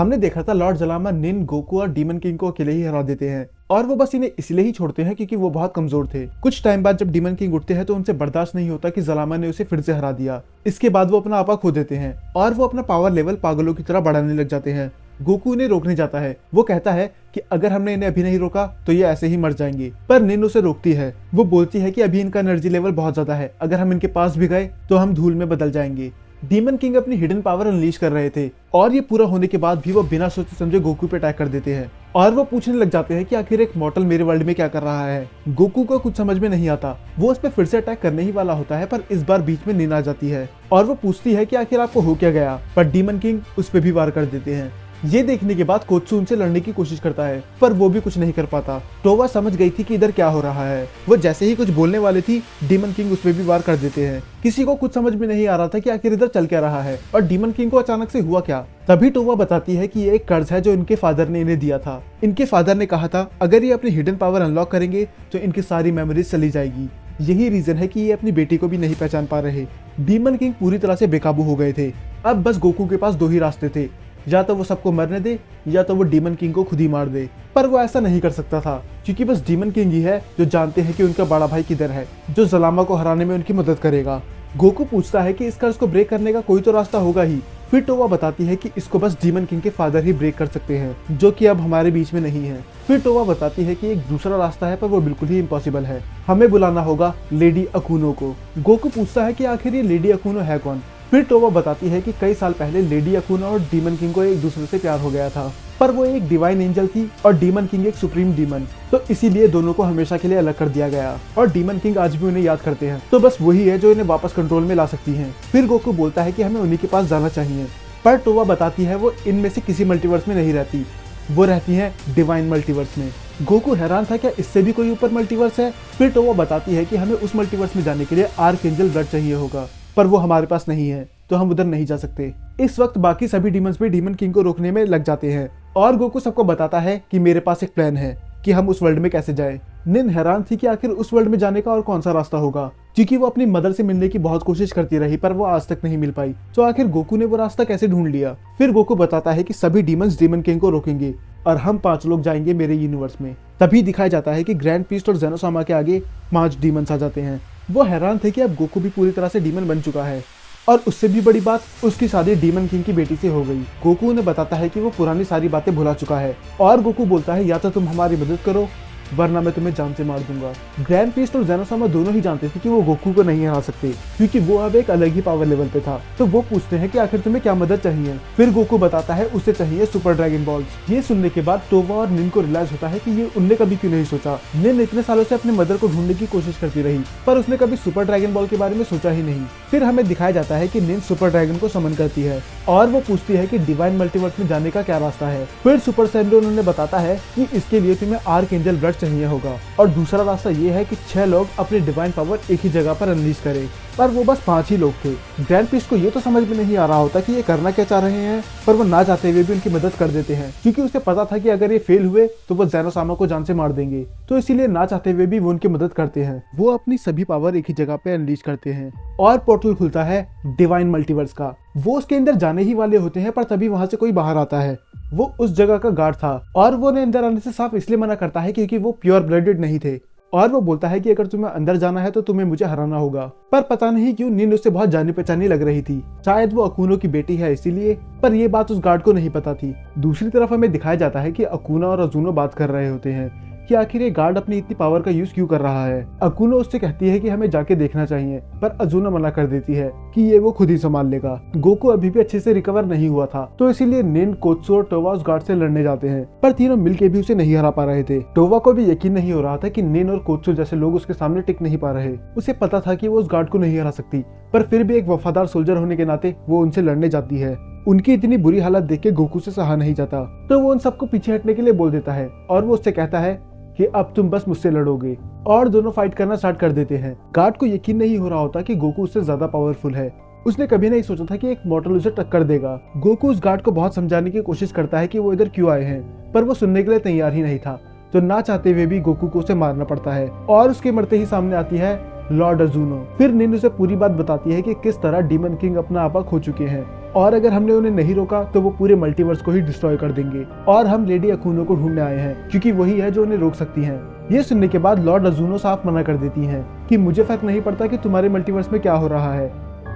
हमने देखा था लॉर्ड जलामा निन, गोकू और डीमन किंग को अकेले ही हरा देते हैं और वो बस इन्हें इसलिए ही छोड़ते हैं क्योंकि वो बहुत कमजोर थे। कुछ टाइम बाद जब डीमन किंग उठते हैं तो उनसे बर्दाश्त नहीं होता कि जलामा ने उसे फिर से हरा दिया। इसके बाद वो अपना आपा खो देते हैं और वो अपना पावर लेवल पागलों की तरह बढ़ाने लग जाते हैं। गोकू इन्हें रोकने जाता है। वो कहता है कि अगर हमने इन्हें अभी नहीं रोका तो ये ऐसे ही मर जाएंगे, पर निन उसे रोकती है। वो बोलती है कि अभी इनका एनर्जी लेवल बहुत ज्यादा है, अगर हम इनके पास भी गए तो हम धूल में बदल जाएंगे। डीमन किंग अपनी हिडन पावर अनलीश कर रहे थे और ये पूरा होने के बाद भी वो बिना सोचे समझे गोकू पे अटैक कर देते हैं और वो पूछने लग जाते हैं कि आखिर एक मॉर्टल मेरे वर्ल्ड में क्या कर रहा है। गोकू को कुछ समझ में नहीं आता। वो उस पर फिर से अटैक करने ही वाला होता है, पर इस बार बीच में निन आ जाती है और वो पूछती है कि आखिर आपको हो क्या गया, पर डीमन किंग उस पर भी वार कर देते हैं। ये देखने के बाद कोत्सू उनसे लड़ने की कोशिश करता है, पर वो भी कुछ नहीं कर पाता। टोवा समझ गई थी कि इधर क्या हो रहा है। वो जैसे ही कुछ बोलने वाली थी, डीमन किंग उस पर भी वार कर देते हैं। किसी को कुछ समझ में नहीं आ रहा था कि आखिर इधर चल क्या रहा है और डीमन किंग को अचानक से हुआ क्या। तभी टोवा बताती है कि ये एक कर्ज है जो इनके फादर ने इन्हें दिया था। इनके फादर ने कहा था अगर ये अपनी हिडन पावर अनलॉक करेंगे तो इनकी सारी मेमोरीज चली जाएगी। यही रीजन है कि ये अपनी बेटी को भी नहीं पहचान पा रहे। डीमन किंग पूरी तरह से बेकाबू हो गए थे। अब बस गोकू के पास दो ही रास्ते थे, या तो वो सबको मरने दे या तो वो डीमन किंग को खुद ही मार दे। पर वो ऐसा नहीं कर सकता था क्योंकि बस डीमन किंग ही है जो जानते हैं कि उनका बड़ा भाई किधर है, जो जलामा को हराने में उनकी मदद करेगा। गोकू पूछता है कि इस कर्ज को ब्रेक करने का कोई तो रास्ता होगा ही। फिर टोवा बताती है कि इसको बस डीमन किंग के फादर ही ब्रेक कर सकते हैं, जो कि अब हमारे बीच में नहीं है। फिर टोवा बताती है कि एक दूसरा रास्ता है, पर वो बिल्कुल ही इम्पॉसिबल है। हमें बुलाना होगा लेडी अकुनो को। गोकू पूछता है कि आखिर ये लेडी अकुनो है कौन। फिर टोवा बताती है कि कई साल पहले लेडी अकुनो और डीमन किंग को एक दूसरे से प्यार हो गया था, पर वो एक डिवाइन एंजल थी और डीमन किंग एक सुप्रीम डीमन, तो इसीलिए दोनों को हमेशा के लिए अलग कर दिया गया और डीमन किंग आज भी उन्हें याद करते हैं, तो बस वही है जो इन्हें वापस कंट्रोल में ला सकती हैं। फिर गोकू बोलता है कि हमें उन्हीं के पास जाना चाहिए, पर टोवा बताती है वो इनमें से किसी मल्टीवर्स में नहीं रहती, वो रहती है डिवाइन मल्टीवर्स में। गोकू हैरान था क्या इससे भी कोई ऊपर मल्टीवर्स है। फिर टोवा बताती है कि हमें उस मल्टीवर्स में जाने के लिए आर्कएंजल ब्लड चाहिए होगा, पर वो हमारे पास नहीं है तो हम उधर नहीं जा सकते। इस वक्त बाकी सभी डीमंस भी डीमन किंग को रोकने में लग जाते हैं और गोकू सबको बताता है कि मेरे पास एक प्लान है कि हम उस वर्ल्ड में कैसे जाएं। निन हैरान थी कि आखिर उस वर्ल्ड में जाने का और कौन सा रास्ता होगा, क्योंकि वो अपनी मदर से मिलने की बहुत कोशिश करती रही पर वो आज तक नहीं मिल पाई। तो आखिर गोकू ने वो रास्ता कैसे ढूंढ लिया। फिर गोकू बताता है कि सभी डीमंस डीमन किंग को रोकेंगे और हम 5 लोग जाएंगे मेरे यूनिवर्स में। तभी दिखाया जाता है कि ग्रैंड पीस्ट और जेनोसामा के आगे 5 डीमंस आ जाते हैं। वो हैरान थे कि अब गोकू भी पूरी तरह से डीमन बन चुका है और उससे भी बड़ी बात, उसकी शादी डीमन किंग की बेटी से हो गई। गोकू उन्हें बताता है कि वो पुरानी सारी बातें भुला चुका है और गोकू बोलता है या तो तुम हमारी मदद करो वरना मैं तुम्हें जान से मार दूंगा। ग्रैंड पीस्ट और जेनोसामा दोनों ही जानते थे कि वो गोकू को नहीं हरा सकते क्योंकि वो अब एक अलग ही पावर लेवल पे था। तो वो पूछते हैं कि आखिर तुम्हें क्या मदद चाहिए। फिर गोकू बताता है उसे चाहिए सुपर ड्रैगन बॉल्स। ये सुनने के बाद टोवा और निन को रियलाइज होता है कि ये उनने कभी क्यों नहीं सोचा। निन इतने सालों से अपने मदर को ढूंढने की कोशिश करती रही पर उसने कभी सुपर ड्रैगन बॉल के बारे में सोचा ही नहीं। फिर हमें दिखाया जाता है कि निन सुपर ड्रैगन को समन करती है और वो पूछती है कि डिवाइन मल्टीवर्स में जाने का क्या रास्ता है। फिर सुपर सैंडोन उन्हें बताता है कि इसके लिए तुम्हें आर्कएंजल ब्लड चाहिए होगा और दूसरा रास्ता ये है कि 6 लोग अपनी डिवाइन पावर एक ही जगह पर अनलीश करें, पर वो बस 5 ही लोग थे। ग्रैंड पीस्ट को ये तो समझ में नहीं आ रहा होता कि ये करना क्या चाह रहे हैं, पर वो ना चाहते हुए भी उनकी मदद कर देते हैं क्योंकि उसे पता था कि अगर ये फेल हुए तो वो जेनोसामा को जान से मार देंगे, तो इसीलिए ना चाहते हुए भी वो उनकी मदद करते हैं। वो अपनी सभी पावर एक ही जगह पे अनलीश करते हैं और पोर्टल खुलता है डिवाइन मल्टीवर्स का। वो उसके अंदर जाने ही वाले होते हैं पर तभी वहां से कोई बाहर आता है। वो उस जगह का गार्ड था और वो उन्हें अंदर आने से साफ इसलिए मना करता है क्योंकि वो प्योर ब्लडेड नहीं थे और वो बोलता है कि अगर तुम्हें अंदर जाना है तो तुम्हें मुझे हराना होगा। पर पता नहीं क्यों निन उससे बहुत जानी पहचानी लग रही थी, शायद वो अकुनो की बेटी है इसीलिए, पर ये बात उस गार्ड को नहीं पता थी। दूसरी तरफ हमें दिखाया जाता है कि अकुनो और अजुनो बात कर रहे होते हैं कि आखिर ये गार्ड अपनी इतनी पावर का यूज क्यों कर रहा है। अकुनो उससे कहती है कि हमें जाके देखना चाहिए, पर अजुनो मना कर देती है कि ये वो खुद ही संभाल लेगा। गोकू अभी भी अच्छे से रिकवर नहीं हुआ था, तो इसीलिए निन, कोत्सू और टोवा उस गार्ड से लड़ने जाते हैं, पर तीनों मिलके भी उसे नहीं हरा पा रहे थे। टोवा को भी यकीन नहीं हो रहा था कि निन और कोत्सू जैसे लोग उसके सामने टिक नहीं पा रहे। उसे पता था कि वो उस गार्ड को नहीं हरा सकती, पर फिर भी एक वफादार सोल्जर होने के नाते वो उनसे लड़ने जाती है। उनकी इतनी बुरी हालत देख के गोकू से सहा नहीं जाता, तो वो उन सबको पीछे हटने के लिए बोल देता है और वो उससे कहता है कि अब तुम बस मुझसे लड़ोगे, और दोनों फाइट करना स्टार्ट कर देते हैं। गार्ड को यकीन नहीं हो रहा होता कि गोकू उससे ज्यादा पावरफुल है। उसने कभी नहीं सोचा था कि एक मॉर्टल उसे टक्कर देगा। गोकू उस गार्ड को बहुत समझाने की कोशिश करता है कि वो इधर क्यों आए हैं, पर वो सुनने के लिए तैयार ही नहीं था, तो ना चाहते हुए भी गोकू को उसे मारना पड़ता है और उसके मरते ही सामने आती है लॉर्ड अजुनो। फिर निन उसे पूरी बात बताती है कि किस तरह डीमन किंग अपना आपा खो चुके हैं और अगर हमने उन्हें नहीं रोका तो वो पूरे मल्टीवर्स को ही डिस्ट्रॉय कर देंगे और हम लेडी अकुनो को ढूंढने आए हैं क्योंकि वही है जो उन्हें रोक सकती है। ये सुनने के बाद लॉर्ड अजुनो साफ मना कर देती हैं कि मुझे फर्क नहीं पड़ता कि तुम्हारे मल्टीवर्स में क्या हो रहा है,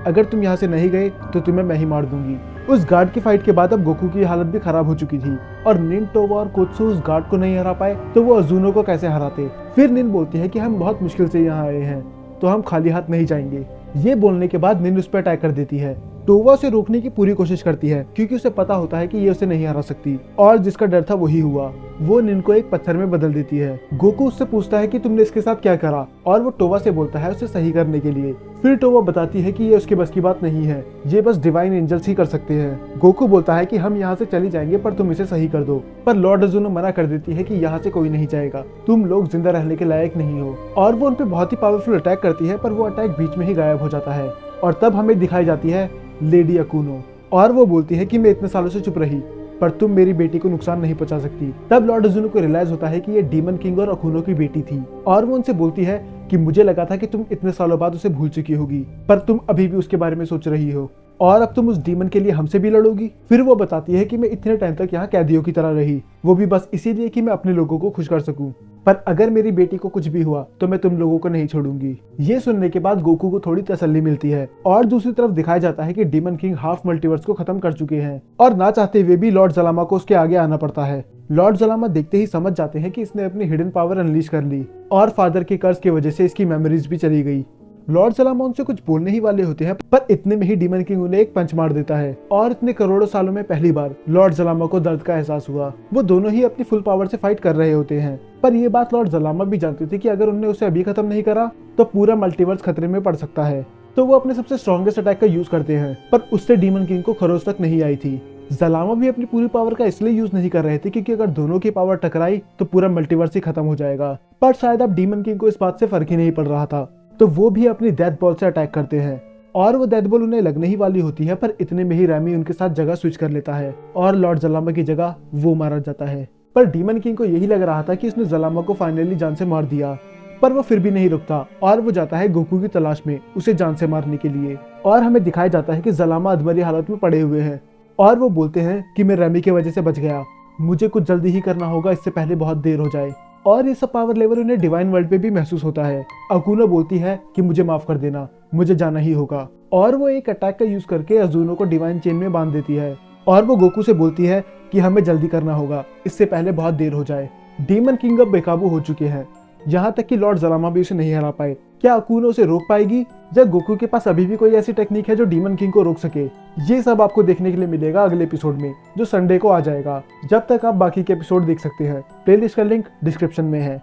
अगर तुम यहाँ से नहीं गए तो तुम्हें मैं ही मार दूंगी। उस गार्ड की फाइट के बाद अब गोकू की हालत भी खराब हो चुकी थी और निन, टोवा और कोत्सु उस गार्ड को नहीं हरा पाए तो वो अजुनो को कैसे हराते। फिर निन बोलती है कि हम बहुत मुश्किल से यहाँ आए हैं तो हम खाली हाथ नहीं जाएंगे। ये बोलने के बाद निन उस पर अटैक कर देती है। टोवा उसे रोकने की पूरी कोशिश करती है क्योंकि उसे पता होता है कि ये उसे नहीं हरा सकती और जिसका डर था वही हुआ। वो निन को एक पत्थर में बदल देती है। गोकू उससे पूछता है कि तुमने इसके साथ क्या करा और वो टोवा से बोलता है उसे सही करने के लिए। फिर टोवा बताती है कि ये उसके बस की बात नहीं है, ये बस डिवाइन एंजल्स ही कर सकते हैं। गोकू बोलता है कि हम यहाँ से चली जाएंगे पर तुम इसे सही कर दो, पर लॉर्ड अजुनो मना कर देती है कि यहाँ से कोई नहीं जाएगा, तुम लोग जिंदा रहने के लायक नहीं हो। और वो उनपे बहुत ही पावरफुल अटैक करती है पर वो अटैक बीच में ही गायब हो जाता है और तब हमें दिखाई जाती है लेडी अकुनो और वो बोलती है कि मैं इतने सालों से चुप रही पर तुम मेरी बेटी को नुकसान नहीं पहुंचा सकती। तब लॉर्ड अजुनो को रियलाइज होता है कि ये डीमन किंग और अकुनो की बेटी थी और वो उनसे बोलती है कि मुझे लगा था कि तुम इतने सालों बाद उसे भूल चुकी होगी पर तुम अभी भी उसके बारे में सोच रही हो और अब तुम उस डीमन के लिए हमसे भी लड़ोगी। फिर वो बताती है कि मैं इतने टाइम तक यहाँ कैदियों की तरह रही, वो भी बस इसीलिए कि मैं अपने लोगों को खुश कर सकूं, पर अगर मेरी बेटी को कुछ भी हुआ तो मैं तुम लोगों को नहीं छोड़ूंगी। ये सुनने के बाद गोकू को थोड़ी तसल्ली मिलती है और दूसरी तरफ दिखाया जाता है कि डीमन किंग हाफ मल्टीवर्स को खत्म कर चुके हैं और ना चाहते हुए भी लॉर्ड जलामा को उसके आगे आना पड़ता है। लॉर्ड जलामा देखते ही समझ जाते हैं कि इसने अपनी हिडन पावर अनलीश कर ली और फादर के कर्ज की वजह से इसकी मेमोरीज भी चली गई। लॉर्ड जलामा उनसे कुछ बोलने ही वाले होते हैं पर इतने में ही डीमन किंग उन्हें एक पंच मार देता है और इतने करोड़ों सालों में पहली बार लॉर्ड जलामा को दर्द का एहसास हुआ। वो दोनों ही अपनी फुल पावर से फाइट कर रहे होते हैं पर ये बात लॉर्ड जलामा भी जानते थे कि अगर उन्होंने उसे अभी खत्म नहीं करा तो पूरा मल्टीवर्स खतरे में पड़ सकता है। तो वो अपने सबसे स्ट्रॉन्गेस्ट अटैक का यूज करते हैं पर उससे डीमन किंग को खरोच तक नहीं आई थी। जलामा भी अपनी पूरी पावर का इसलिए यूज नहीं कर रहे थे क्योंकि अगर दोनों की पावर टकराई तो पूरा मल्टीवर्स ही खत्म हो जाएगा, पर शायद अब डीमन किंग को इस बात से फर्क ही नहीं पड़ रहा था तो वो भी अपनी डेथ बॉल से अटैक करते हैं और वो डेथ बॉल उन्हें लगने ही वाली होती है पर इतने में ही रैमी उनके साथ जगह स्विच कर लेता है और लॉर्ड जलामा की जगह वो मारा जाता है। पर डीमन किंग को यही लग रहा था कि उसने जलामा को फाइनली जान से मार दिया, पर वो फिर भी नहीं रुकता और वो जाता है गोकू की तलाश में उसे जान से मारने के लिए। और हमें दिखाया जाता है कि जलामा अधमरी हालत में पड़े हुए हैं और वो बोलते हैं कि मैं रैमी की वजह से बच गया, मुझे कुछ जल्दी ही करना होगा इससे पहले बहुत देर हो जाए। और ये सब पावर लेवल उन्हें डिवाइन वर्ल्ड पे भी महसूस होता है। अकुनो बोलती है कि मुझे माफ कर देना, मुझे जाना ही होगा और वो एक अटैक का यूज करके अजुनो को डिवाइन चेन में बांध देती है और वो गोकू से बोलती है कि हमें जल्दी करना होगा इससे पहले बहुत देर हो जाए। डीमन किंग अब बेकाबू हो चुके हैं, यहाँ तक कि लॉर्ड जलामा भी उसे नहीं हरा पाए। क्या अकुनो उसे रोक पाएगी या गोकू के पास अभी भी कोई ऐसी टेक्निक है जो डीमन किंग को रोक सके? ये सब आपको देखने के लिए मिलेगा अगले एपिसोड में जो संडे को आ जाएगा। जब तक आप बाकी के एपिसोड देख सकते हैं, प्लेलिस्ट का लिंक डिस्क्रिप्शन में है।